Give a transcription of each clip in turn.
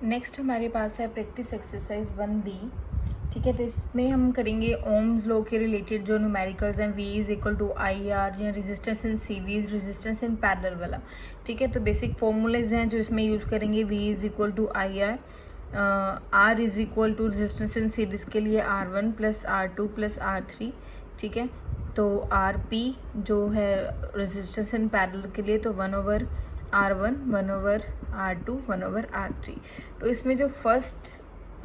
Next हमारे पास है practice exercise 1B। ठीक है, तो इसमें हम करेंगे ओम्स लॉ के रिलेटेड जो न्यूमेरिकल्स हैं, V is equal to I R, या resistance in series, resistance in parallel वाला। ठीक है, तो बेसिक फॉर्मूलेज हैं जो इसमें यूज़ करेंगे। V is equal to I R, R is equal to resistance in series के लिए R1 plus R2 plus R3। ठीक है, तो RP जो है रेजिस्टेंस इन पैरेलल के लिए, तो 1/R1, 1/R2, 1/R3। तो इसमें जो फर्स्ट,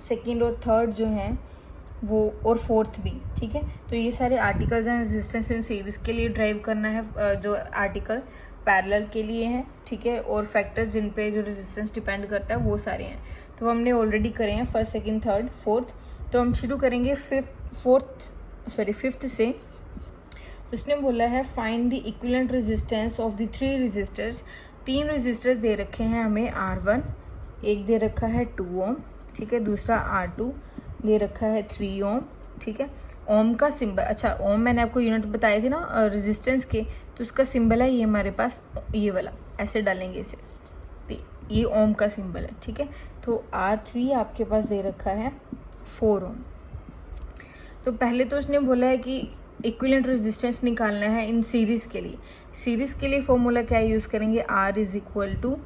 सेकेंड और थर्ड जो हैं वो, और फोर्थ भी, ठीक है, तो ये सारे आर्टिकल्स हैं रेजिस्टेंस इन सीरीज के लिए ड्राइव करना है, जो आर्टिकल पैरेलल के लिए हैं। ठीक है, और फैक्टर्स जिन पे जो रेजिस्टेंस डिपेंड करता है वो सारे हैं। तो हमने ऑलरेडी करे हैं फर्स्ट, सेकेंड, थर्ड, फोर्थ। तो हम शुरू करेंगे फिफ्थ से। तो इसने बोला है find the equivalent resistance of the 3 resistors. 3 resistors दे रखे हैं हमें, R1 एक दे रखा है 2 ओम, ठीक है, दूसरा R2 दे रखा है 3 ओम। ठीक है, ओम का सिंबल, अच्छा ओम मैंने आपको यूनिट बताए थे ना रेजिस्टेंस के, तो उसका सिंबल है ये हमारे पास, ये वाला, ऐसे डालेंगे इसे, तो ये ओम का सिंबल है। ठीक है, तो R3 आपके पास दे रखा है 4 ओम। तो पहले तो उसने बोला है कि इक्विवेलेंट रेजिस्टेंस निकालना है इन सीरीज़ के लिए। सीरीज़ के लिए फॉर्मूला क्या यूज़ करेंगे, R is equal to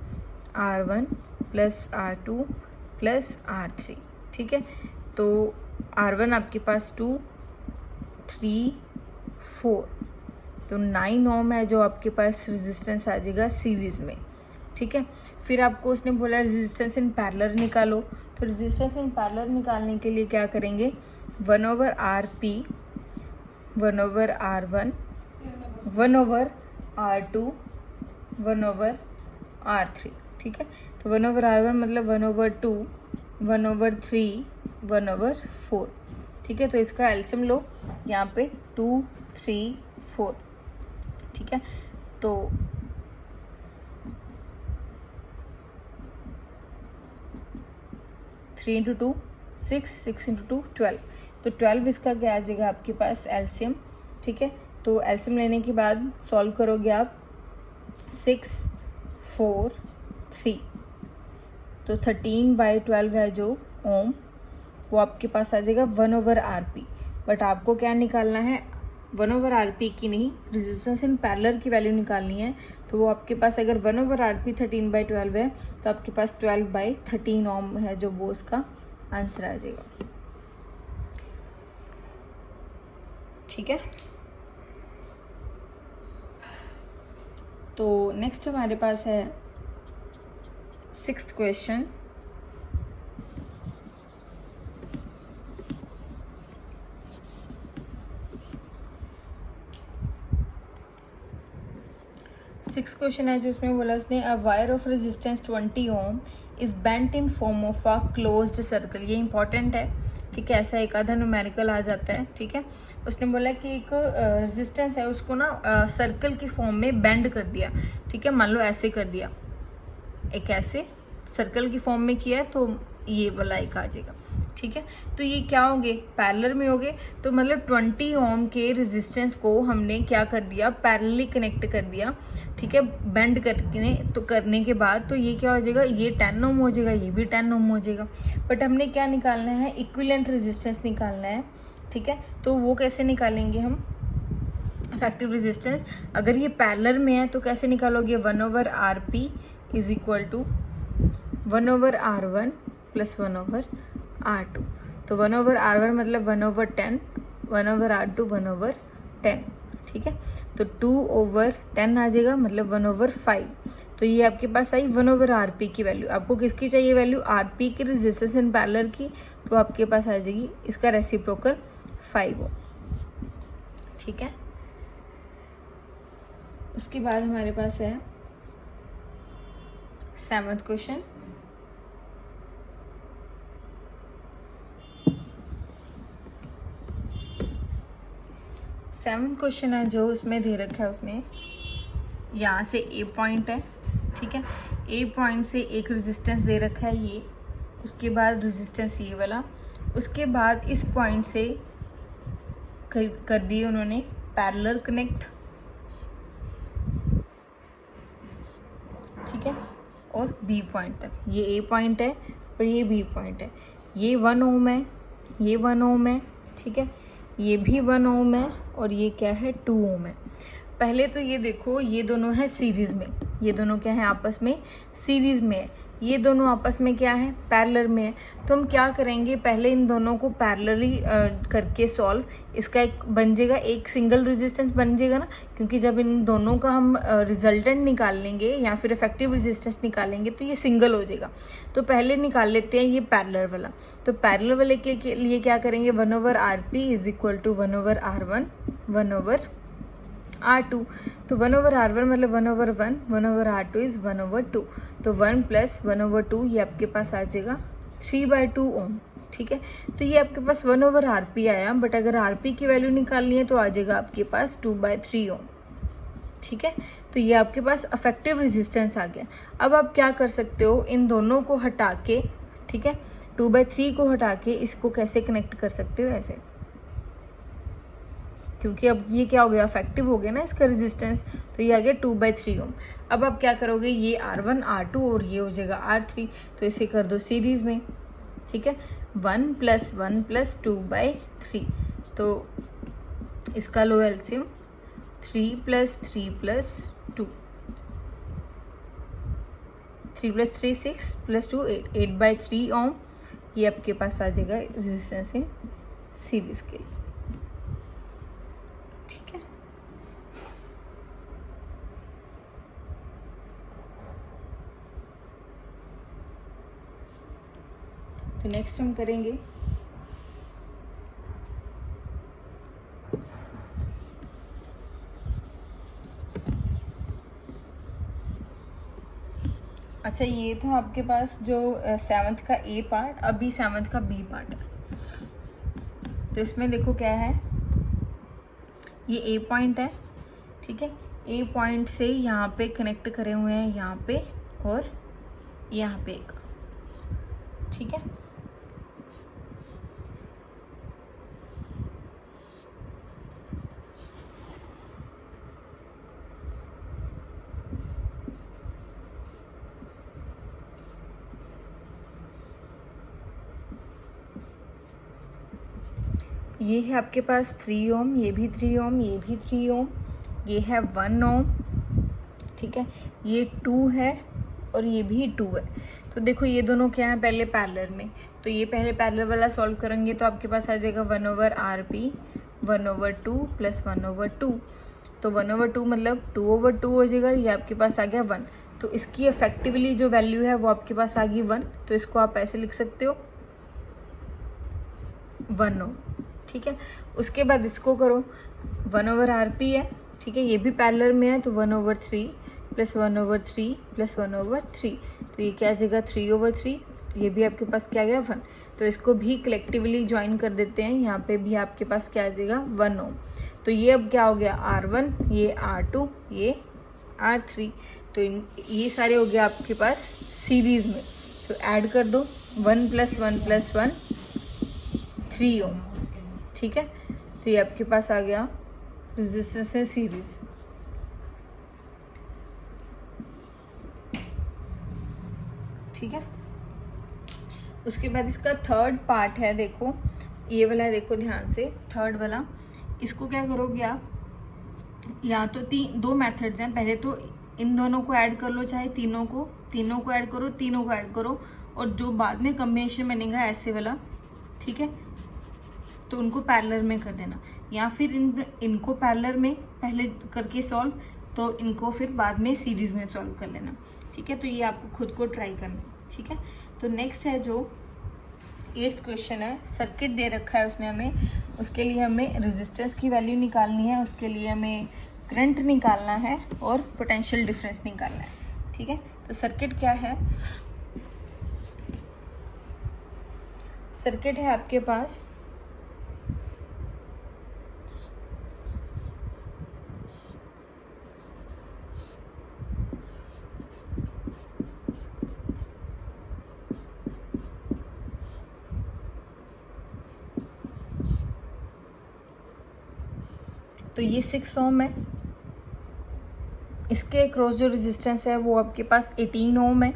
R1 plus R2 plus R3। ठीक है, तो R1 आपके पास 2, 3, 4, तो 9 ओम है जो आपके पास रेजिस्टेंस आ जाएगा सीरीज़ में। ठीक है, फिर आपको उसने बोला रेजिस्टेंस इन पैरेलल निकालो। तो रेजिस्टेंस इन पैरेलल निकालने के लिए क्या करेंगे, 1/RP, 1/R1, 1/R2, 1/R3। ठीक है, तो 1/R1 मतलब 1/2, 1/3, 1/4। ठीक है, तो इसका एलसीएम लो यहाँ पे 2, 3, 4। ठीक है, तो थ्री इंटू टू 6, 6 इंटू 2 12, तो 12 इसका क्या आ जाएगा आपके पास एलसीएम। ठीक है, तो एलसीएम लेने के बाद सॉल्व करोगे आप 6, 4, 3, तो 13/12 है जो ओम, वो आपके पास आ जाएगा 1/RP। बट आपको क्या निकालना है, 1/RP की नहीं, रेजिस्टेंस इन पैरेलल की वैल्यू निकालनी है। तो वो आपके पास अगर 1/RP 13/12 है, तो आपके पास 12/13 ओम है, जो वो उसका आंसर आ जाएगा। ठीक है, तो नेक्स्ट हमारे पास है 6th क्वेश्चन। सिक्स क्वेश्चन है जो उसमें बोला उसने, a wire of resistance 20 ohm is bent in form of a closed circle. ये इंपॉर्टेंट है। ठीक है, ऐसा एक आधा न्यूमेरिकल आ जाता है। ठीक है, उसने बोला कि एक रेजिस्टेंस है, उसको ना सर्कल की फॉर्म में बेंड कर दिया। ठीक है, मान लो ऐसे कर दिया, एक ऐसे सर्कल की फॉर्म में किया, तो ये वाला एक आ जाएगा। ठीक है, तो ये क्या होंगे, पैरेलल में होंगे। तो मतलब 20 ओम के रेजिस्टेंस को हमने क्या कर दिया, पैरेलली कनेक्ट कर दिया। ठीक है, बेंड करने के बाद तो ये क्या हो जाएगा, ये 10 ओम हो जाएगा, ये भी 10 ओम हो जाएगा। बट हमने क्या निकालना है, इक्विवेलेंट रेजिस्टेंस निकालना है। ठीक है, तो वो कैसे निकालेंगे हम, इफेक्टिव रेजिस्टेंस। अगर ये पैरेलल में है तो कैसे निकालोगे, 1/RP is equal to 1/R1 plus 1/R2। तो 1/R1 मतलब 1/10, 1/R2 1/10। ठीक है, तो 2/10 आ जाएगा, मतलब 1/5। तो ये आपके पास आई 1/RP की वैल्यू। आपको किसकी चाहिए वैल्यू, RP की, रेजिस्टेंस इन पैरेलल की, तो आपके पास आ जाएगी इसका रेसिप्रोकल 5 ओम। ठीक है, उसके बाद हमारे पास है 7th क्वेश्चन। सेवन्थ क्वेश्चन है जो उसमें दे रखा है उसने, यहाँ से ए पॉइंट है। ठीक है, ए पॉइंट से एक रेजिस्टेंस दे रखा है ये, उसके बाद रेजिस्टेंस ये वाला, उसके बाद इस पॉइंट से कर दिए उन्होंने पैरेलल कनेक्ट। ठीक है, और बी पॉइंट तक। ये ए पॉइंट है और ये बी पॉइंट है। ये 1 ओम है, ये 1 ओम है, ठीक है, ये भी 1 ओम है और ये क्या है 2 ओम है। पहले तो ये देखो, ये दोनों है सीरीज़ में, ये दोनों क्या है आपस में सीरीज़ में है, ये दोनों आपस में क्या है पैरेलल में है। तो हम क्या करेंगे, पहले इन दोनों को पैरेलली करके सॉल्व, इसका एक बन जाएगा, एक सिंगल रेजिस्टेंस बन जाएगा ना, क्योंकि जब इन दोनों का हम रिजल्टेंट निकाल लेंगे या फिर इफेक्टिव रेजिस्टेंस निकालेंगे तो ये सिंगल हो जाएगा। तो पहले निकाल लेते हैं ये पैरेलल वाला। तो पैरेलल वाले के लिए क्या करेंगे, 1/RP is equal to 1/R1 1/R2। तो 1/R1 मतलब 1/1, 1/R2 इज 1/2। तो 1 + 1/2 ये आपके पास आ जाएगा 3/2 ओम, ठीक है। तो ये आपके पास 1/RP आया, बट अगर RP की वैल्यू निकालनी है तो आ जाएगा आपके पास 2/3 ओम, ठीक है। तो ये आपके पास अफेक्टिव रेजिस्टेंस आ गया। अब आप क्या कर सकते हो, इन दोनों को हटा के, ठीक है, 2/3 को हटा के इसको कैसे कनेक्ट कर सकते हो, ऐसे, क्योंकि अब ये क्या हो गया, अफेक्टिव हो गया ना इसका रेजिस्टेंस, तो ये आ गया 2/3 ओम। अब आप क्या करोगे, ये R1 R2 और ये हो जाएगा R3, तो इसे कर दो सीरीज में, ठीक है, 1 + 1 + 2/3। तो इसका लो एलसीएम 3 + 3 + 2, 3 + 3 6 + 2 8, 8/3 ओम ये आपके पास आ जाएगा रेजिस्टेंस इन सीरीज के, ठीक है। तो नेक्स्ट हम करेंगे अच्छा, ये तो आपके पास जो 7th का ए पार्ट, अभी 7th का बी पार्ट है। तो इसमें देखो क्या है, ये ए पॉइंट है, ठीक है, ए पॉइंट से यहाँ पे कनेक्ट करे हुए हैं, यहाँ पे और यहाँ पे एक, ठीक है। ये है आपके पास 3 ओम, ये भी 3 ओम, ये भी 3 ओम, ये है 1 ओम, ठीक है, ये 2 है और ये भी 2 है। तो देखो ये दोनों क्या है, पहले पैरेलल में, तो ये पहले पैरेलल वाला सॉल्व करेंगे तो आपके पास आ जाएगा 1/RP 1/2 + 1/2। तो 1/2 मतलब 2/2 हो जाएगा, ये आपके पास आ गया 1। तो इसकी इफेक्टिवली जो वैल्यू है वो आपके पास आ गई 1, तो इसको आप ऐसे लिख सकते हो 1 ओम, ठीक है। उसके बाद इसको करो, 1/RP है, ठीक है, ये भी पैरेलल में है, तो 1/3 + 1/3 + 1/3, तो ये क्या आ जाएगा 3/3, ये भी आपके पास क्या गया 1। तो इसको भी कलेक्टिवली ज्वाइन कर देते हैं, यहाँ पे भी आपके पास क्या आ जाएगा 1 ओम। तो ये अब क्या हो गया R1, ये R2, ये R3, तो ये सारे हो गया आपके पास सीरीज में। तो ऐड कर दो, 1 + 1 + 1 3 ओम, ठीक है। तो ये आपके पास आ गया रेजिस्टेंस है सीरीज, ठीक है। उसके बाद इसका थर्ड पार्ट है, देखो ये वाला है, देखो ध्यान से, थर्ड वाला, इसको क्या करोगे आप, या तो 2 मेथड्स हैं, पहले तो इन दोनों को ऐड कर लो, चाहे तीनों को ऐड करो, तीनों को ऐड करो, और जो बाद में कॉम्बिनेशन बनेगा ऐसे वाला, ठीक है, तो उनको पैरेलल में कर देना, या फिर इनको पैरेलल में पहले करके सॉल्व, तो इनको फिर बाद में सीरीज में सॉल्व कर लेना, ठीक है। तो ये आपको खुद को ट्राई करना, ठीक है। तो नेक्स्ट है जो 8th क्वेश्चन है, सर्किट दे रखा है उसने हमें, उसके लिए हमें रेजिस्टेंस की वैल्यू निकालनी है, उसके लिए हमें करंट निकालना है और पोटेंशियल डिफरेंस निकालना है, ठीक है। तो सर्किट क्या है, सर्किट है आपके पास तो ये 6 ओम है, इसके अक्रॉस जो रेजिस्टेंस है वो आपके पास 18 ओम है,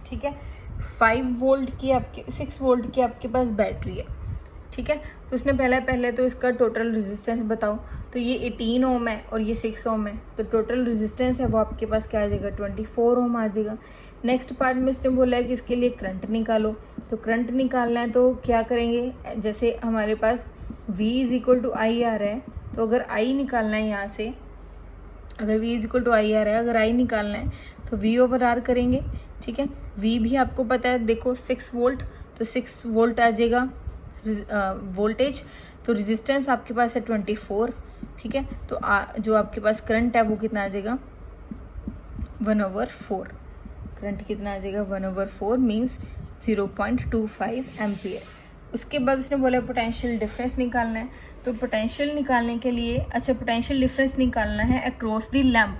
ठीक है। 5 वोल्ट की आपके 6 वोल्ट की आपके पास बैटरी है, ठीक है। तो उसने पहले तो इसका टोटल रेजिस्टेंस बताओ, तो ये 18 ओम है और ये 6 ओम है, तो टोटल रेजिस्टेंस है वो आपके पास क्या आ जाएगा, 24 ओम आ जाएगा। नेक्स्ट पार्ट में उसने बोला है कि इसके लिए करंट निकालो, तो करंट निकालना है तो क्या करेंगे, जैसे हमारे पास V इज इक्वल टू आई आ रहा है, तो अगर I निकालना है यहाँ से, अगर V इज इक्वल टू आई आ रहा है, अगर I निकालना है तो V ओवर R करेंगे, ठीक है। V भी आपको पता है, देखो 6 वोल्ट, तो 6 वोल्ट आ जाएगा वोल्टेज, तो रेजिस्टेंस आपके पास है 24, ठीक है। तो जो आपके पास करंट है वो कितना आ जाएगा, 1/4। करंट कितना आ जाएगा, 1/4 मीन्स 0.25 एम्पियर। उसके बाद उसने बोला पोटेंशियल डिफरेंस निकालना है, तो पोटेंशियल निकालने के लिए, अच्छा पोटेंशियल डिफरेंस निकालना है अक्रॉस द लैंप,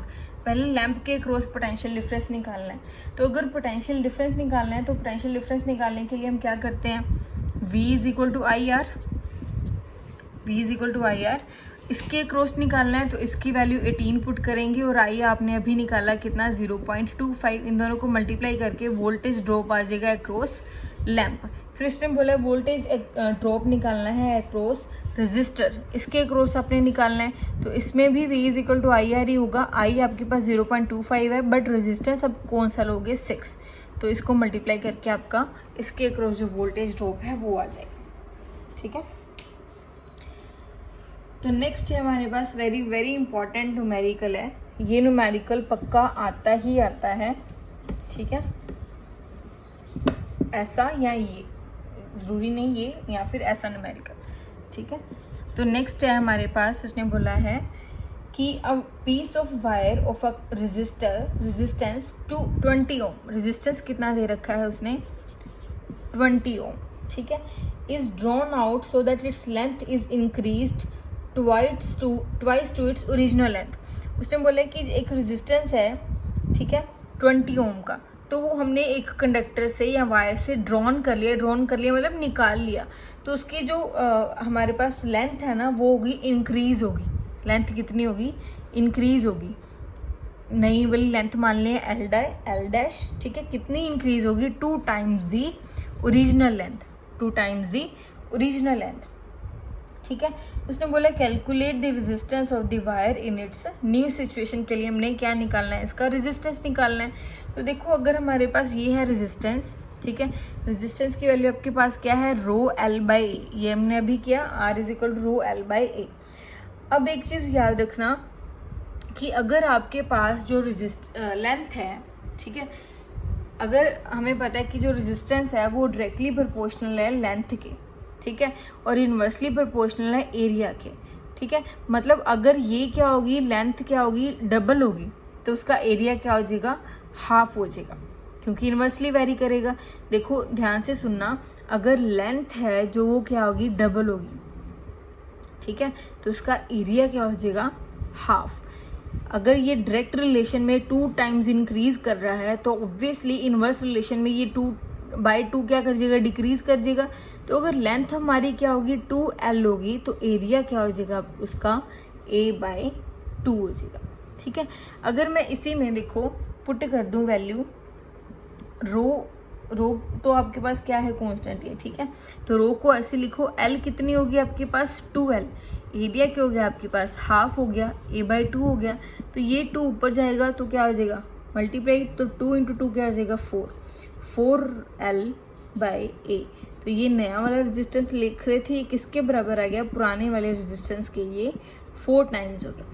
पहले लैंप के अक्रॉस पोटेंशियल डिफरेंस निकालना है। तो अगर पोटेंशियल डिफरेंस निकालना है तो पोटेंशियल डिफरेंस निकालने के लिए हम क्या करते हैं, V is equal to I R, V is equal to I R. इसके अक्रॉस निकालना है तो इसकी वैल्यू 18 पुट करेंगे और I आपने अभी निकाला कितना, 0.25। इन दोनों को मल्टीप्लाई करके वोल्टेज ड्रॉप आ जाएगा अक्रॉस लैंप। फिर इसने बोला वोल्टेज ड्रॉप निकालना है अक्रॉस रजिस्टर, इसके अक्रॉस आपने निकालना है, तो इसमें भी V is equal to I R ही होगा। I आपके पास 0.25 है, बट रेजिस्टेंस अब कौन सा लोगे, 6, तो इसको मल्टीप्लाई करके आपका इसके अक्रॉस जो वोल्टेज ड्रॉप है वो आ जाएगा, ठीक है। तो नेक्स्ट है हमारे पास वेरी वेरी इंपॉर्टेंट न्यूमेरिकल है, ये न्यूमेरिकल पक्का आता ही आता है, ठीक है। ऐसा या ये ज़रूरी नहीं, ये या फिर ऐसा न्यूमेरिकल, ठीक है। तो नेक्स्ट है हमारे पास, उसने बोला है कि a piece of wire of a resistance to 20 ohm, resistance कितना दे रखा है उसने, 20 ओम, ठीक है, is drawn out so that its length is increased twice to its original length. उसने बोला कि एक रेजिस्टेंस है, ठीक है, 20 ओम का, तो वो हमने एक कंडक्टर से या वायर से ड्रॉन कर लिया मतलब निकाल लिया, तो उसकी जो हमारे पास लेंथ है ना वो होगी इंक्रीज होगी, लेंथ कितनी होगी, इंक्रीज होगी। नई वाली लेंथ मान लें एल डैश, ठीक है, कितनी इंक्रीज होगी, 2 times the original length, 2 times the original length, ठीक है। उसने बोला calculate the resistance of the wire in its new situation, के लिए हमने क्या निकालना है, इसका रेजिस्टेंस निकालना है। तो देखो अगर हमारे पास ये है रेजिस्टेंस, ठीक है, रेजिस्टेंस की वैल्यू आपके पास क्या है, ρL/A, ये हमने अभी किया, R is equal to ρL/A। अब एक चीज़ याद रखना कि अगर आपके पास जो लेंथ है, ठीक है, अगर हमें पता है कि जो रेजिस्टेंस है वो डायरेक्टली प्रोपोर्शनल है लेंथ के, ठीक है, और इन्वर्सली प्रोपोर्शनल है एरिया के, ठीक है। मतलब अगर ये क्या होगी, लेंथ क्या होगी, डबल होगी, तो उसका एरिया क्या हो जाएगा, हाफ हो जाएगा, क्योंकि इन्वर्सली वेरी करेगा। देखो ध्यान से सुनना, अगर लेंथ है जो वो क्या होगी, डबल होगी, ठीक है, तो उसका एरिया क्या हो जाएगा, हाफ। अगर ये डायरेक्ट रिलेशन में 2 टाइम्स इंक्रीज कर रहा है तो ऑब्वियसली इनवर्स रिलेशन में ये 2/2 क्या कर जाएगा, डिक्रीज कर जाएगा। तो अगर लेंथ हमारी क्या होगी, 2L होगी, तो एरिया क्या हो जाएगा उसका, A/2 हो जाएगा, ठीक है। अगर मैं इसी में देखो पुट कर दूं वैल्यू, रो तो आपके पास क्या है, कांस्टेंट है, ठीक है, तो रो को ऐसे लिखो, L कितनी होगी आपके पास, 2L, एरिया क्या हो गया आपके पास, हाफ हो गया, A/2 हो गया, तो ये 2 ऊपर जाएगा तो क्या हो जाएगा, मल्टीप्लाई, तो 2 × 2 क्या हो जाएगा, 4L/A। तो ये नया वाला रेजिस्टेंस लिख रहे थे, किसके बराबर आ गया, पुराने वाले रेजिस्टेंस के, ये 4 टाइम्स हो गया।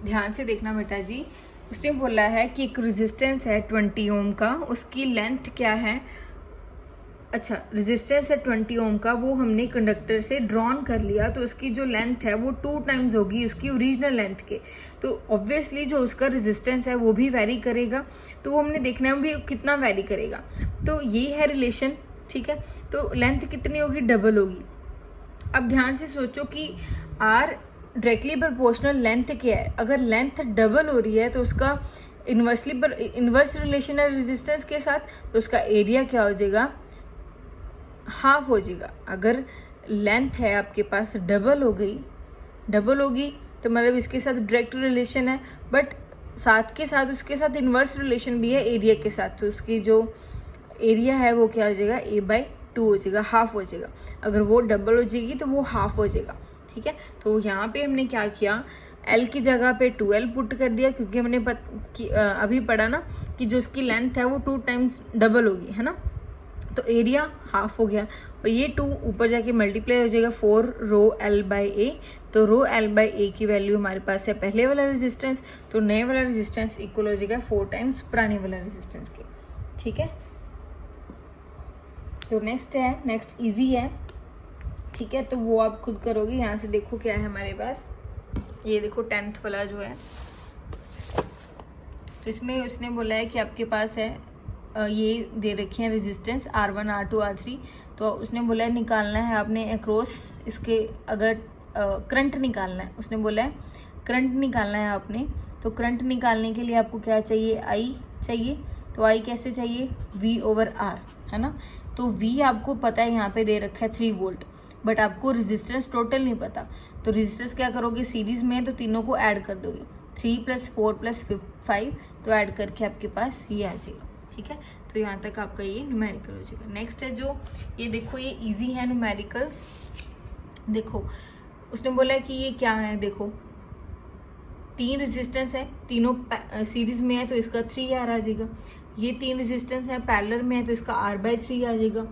ध्यान से देखना बेटा जी, उसने बोला है कि एक रेजिस्टेंस है 20 ओम का, उसकी लेंथ क्या है, अच्छा रेजिस्टेंस है 20 ओम का, वो हमने कंडक्टर से ड्रॉन कर लिया, तो उसकी जो लेंथ है वो 2 टाइम्स होगी उसकी ओरिजिनल लेंथ के, तो ऑब्वियसली जो उसका रेजिस्टेंस है वो भी वेरी करेगा, तो वो हमने देखना है भी कितना वेरी करेगा। तो ये है रिलेशन, ठीक है, तो लेंथ कितनी होगी, डबल होगी। अब ध्यान से सोचो कि R डायरेक्टली प्रोपोर्शनल लेंथ क्या है, अगर लेंथ डबल हो रही है तो उसका इन्वर्स रिलेशन है रेजिस्टेंस के साथ, तो उसका एरिया क्या हो जाएगा, हाफ हो जाएगा। अगर लेंथ है आपके पास डबल होगी, तो मतलब इसके साथ डायरेक्ट रिलेशन है, बट साथ के साथ उसके साथ इन्वर्स रिलेशन भी है एरिया के साथ। तो उसकी जो एरिया है वो क्या हो जाएगा, a/2 हो जाएगा, हाफ हो जाएगा। अगर वो डबल हो जाएगी तो वो हाफ हो जाएगा, ठीक है। तो यहाँ पे हमने क्या किया, L की जगह पे 2L पुट कर दिया, क्योंकि हमने अभी पढ़ा ना कि जो उसकी लेंथ है वो 2 टाइम्स डबल होगी, है ना। तो एरिया हाफ हो गया और ये 2 ऊपर जाके मल्टीप्लाई हो जाएगा 4 रो L/A। तो रो L/A की वैल्यू हमारे पास है पहले वाला रेजिस्टेंस, तो नए वाला रेजिस्टेंस इक्वल हो जाएगा 4 टाइम्स पुराने वाला रेजिस्टेंस के, ठीक है। तो नेक्स्ट इजी है, ठीक है। तो वो आप खुद करोगे। यहाँ से देखो क्या है हमारे पास, ये देखो 10th वाला जो है, तो इसमें उसने बोला है कि आपके पास है ये दे रखे हैं रेजिस्टेंस R1 R2 R3। तो उसने बोला है निकालना है आपने अक्रॉस इसके, अगर करंट निकालना है, उसने बोला है करंट निकालना है आपने। तो करंट निकालने के लिए आपको क्या चाहिए, I चाहिए। तो I कैसे चाहिए, V/R, है ना। तो V आपको पता है यहाँ पे दे रखा है 3 वोल्ट, बट आपको रेजिस्टेंस टोटल नहीं पता। तो रेजिस्टेंस क्या करोगे, सीरीज में तो तीनों को ऐड कर दोगे, 3 + 4 + 5, तो ऐड करके आपके पास ये आ जाएगा, ठीक है। तो यहाँ तक आपका ये न्यूमेरिकल हो जाएगा। नेक्स्ट है जो ये देखो, ये इजी है न्यूमेरिकल्स। देखो उसने बोला है कि ये क्या है, देखो 3 रेजिस्टेंस है, तीनों सीरीज में है तो इसका 3R आ जाएगा। ये 3 रेजिस्टेंस है पैरेलल में है तो इसका R/3 आ जाएगा।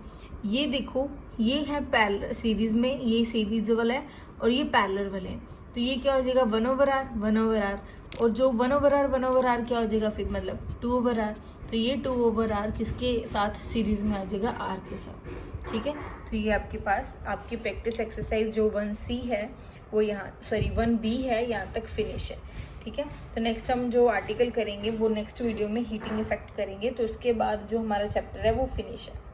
ये देखो ये है पैरेलल सीरीज में, ये सीरीज वाला है और ये पैरेलल वाले हैं, तो ये क्या हो जाएगा 1/R और जो 1/R क्या हो जाएगा फिर, मतलब 2/R। तो ये 2/R किसके साथ सीरीज में आ जाएगा, R के साथ, ठीक है। तो ये आपके पास आपकी प्रैक्टिस एक्सरसाइज जो 1C है वो यहाँ 1B है, यहाँ तक फिनिश है, ठीक है। तो नेक्स्ट हम जो आर्टिकल करेंगे वो नेक्स्ट वीडियो में हीटिंग इफेक्ट करेंगे, तो उसके बाद जो हमारा चैप्टर है वो फिनिश है।